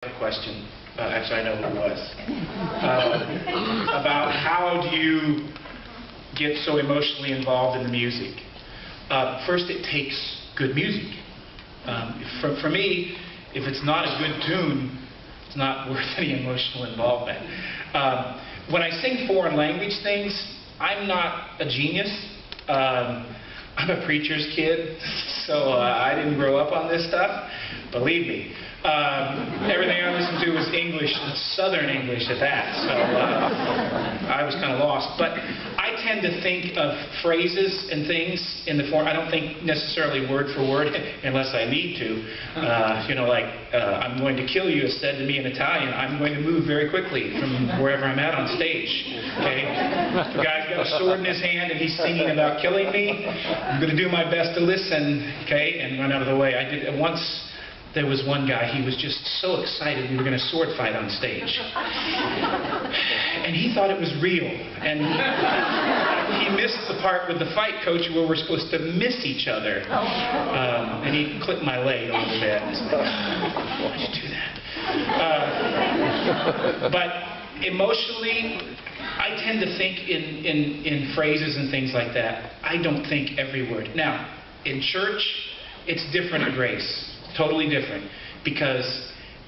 Question. Actually, I know who it was. About how do you get so emotionally involved in the music? First, it takes good music. For me, if it's not a good tune, it's not worth any emotional involvement. When I sing foreign language things, I'm not a genius. I'm a preacher's kid, so I didn't grow up on this stuff. Believe me. Everything I listened to was English, Southern English at that, so I was kind of lost. But I tend to think of phrases and things in the form, I don't think necessarily word for word, unless I need to. I'm going to kill you is said to me in Italian. I'm going to move very quickly from wherever I'm at on stage. Okay? If a guy's got a sword in his hand and he's singing about killing me, I'm going to do my best to listen, okay, and run out of the way. I did once. There was one guy, he was just so excited we were going to sword fight on stage. And he thought it was real. And he missed the part with the fight coach where we're supposed to miss each other. And he clipped my leg a little bit. It's like, why'd you do that? But emotionally, I tend to think in phrases and things like that. I don't think every word. Now, in church, it's different at Grace. Totally different, because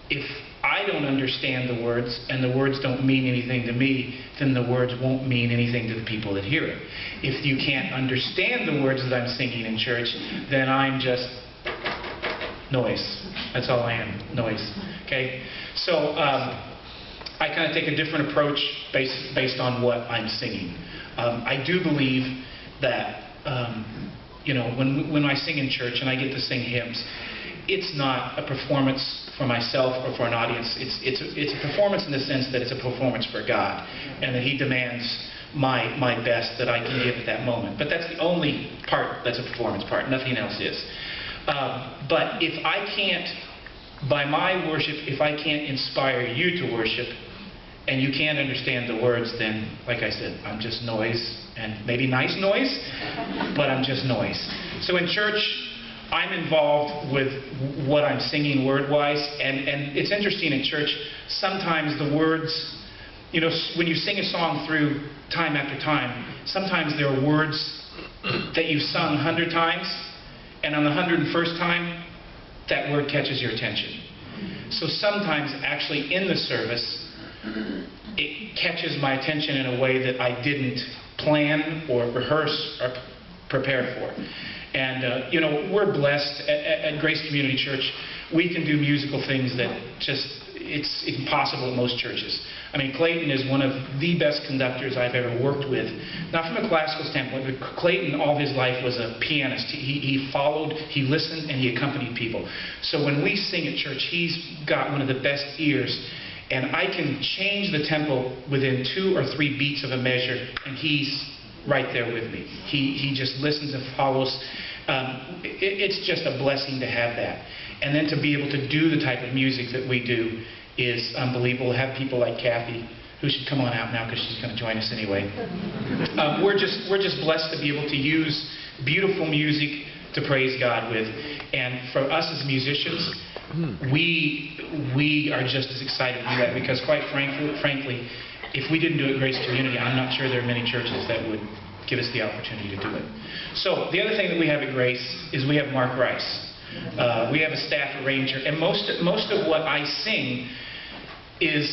if I don't understand the words and the words don't mean anything to me, then the words won't mean anything to the people that hear it. If you can't understand the words that I'm singing in church, then I'm just noise. That's all I am, noise. Okay? So I kind of take a different approach based on what I'm singing. I do believe that when I sing in church and I get to sing hymns, it's not a performance for myself or for an audience. It's a performance in the sense that it's a performance for God, and that He demands my best that I can give at that moment. But that's the only part that's a performance part. Nothing else is. But if I can't, by my worship, if I can't inspire you to worship, and you can't understand the words, then, like I said, I'm just noise, and maybe nice noise, but I'm just noise. So in church, I'm involved with what I'm singing word-wise, and it's interesting in church, sometimes the words, when you sing a song through time after time, sometimes there are words that you've sung 100 times, and on the 101st time, that word catches your attention. So sometimes, actually, in the service, it catches my attention in a way that I didn't plan or rehearse or prepare for. And, we're blessed at Grace Community Church. We can do musical things that it's impossible at most churches. I mean, Clayton is one of the best conductors I've ever worked with. Not from a classical standpoint, but Clayton all his life was a pianist. He followed, he listened, and he accompanied people. So when we sing at church, he's got one of the best ears. And I can change the tempo within 2 or 3 beats of a measure, and he's right there with me. He just listens and follows. It's just a blessing to have that. And then to be able to do the type of music that we do is unbelievable. To have people like Kathy, who should come on out now because she's going to join us anyway. We're just blessed to be able to use beautiful music to praise God with. And for us as musicians, we are just as excited to do that, because quite frankly, if we didn't do it at Grace Community, I'm not sure there are many churches that would give us the opportunity to do it. So the other thing that we have at Grace is we have Mark Rice. We have a staff arranger, and most of what I sing is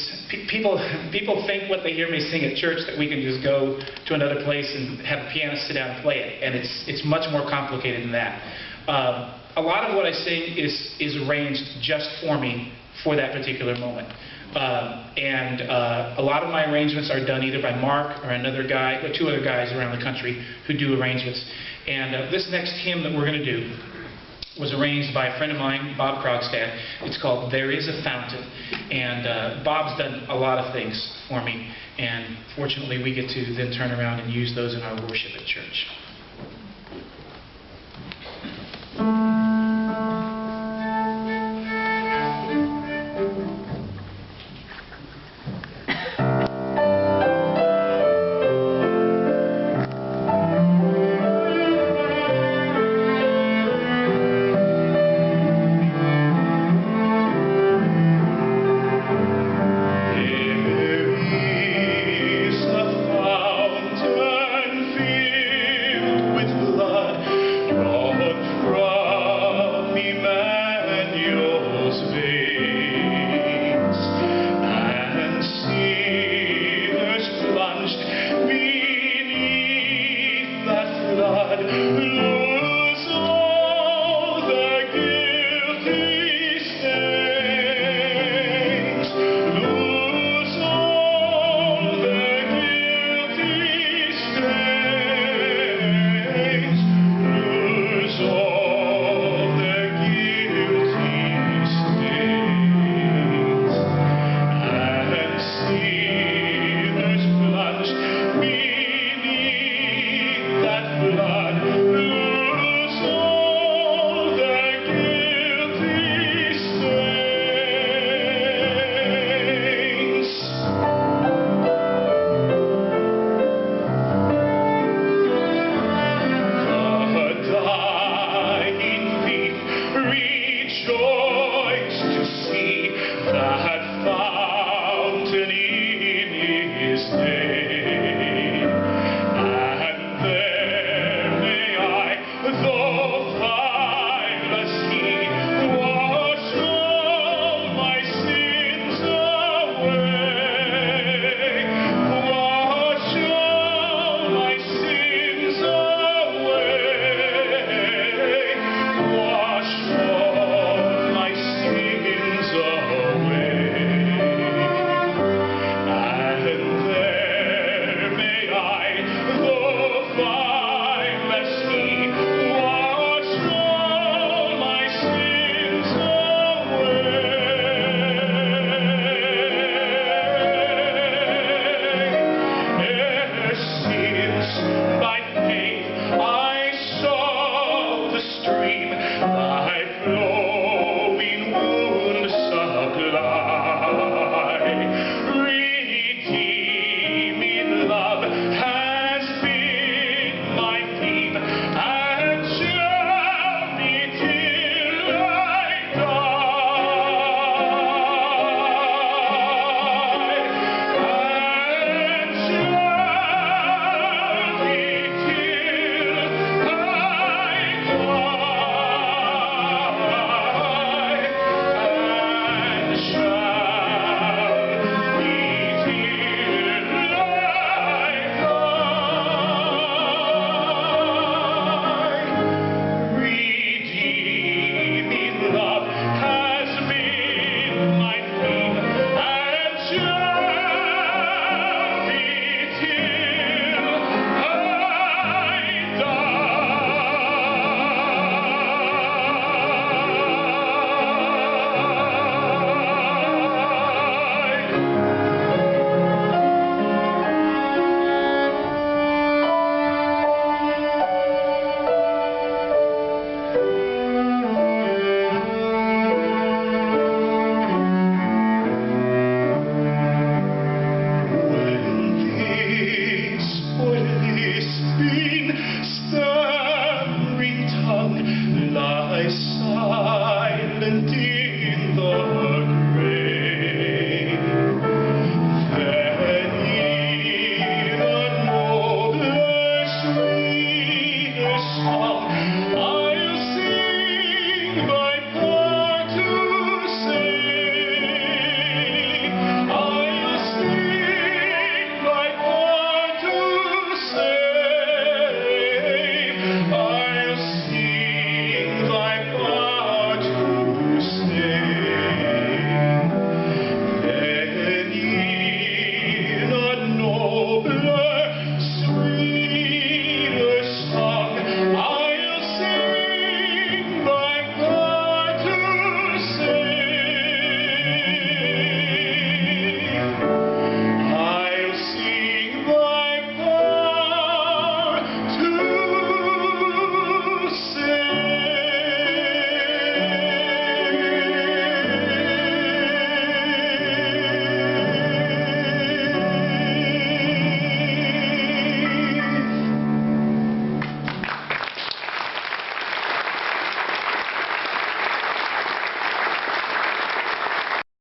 people think what they hear me sing at church, that we can just go to another place and have a pianist sit down and play it, and it's much more complicated than that. A lot of what I sing is arranged just for me for that particular moment. A lot of my arrangements are done either by Mark or another guy, or 2 other guys around the country who do arrangements. And this next hymn that we're going to do was arranged by a friend of mine, Bob Krogstad. It's called There Is a Fountain. And Bob's done a lot of things for me, and fortunately we get to then turn around and use those in our worship at church.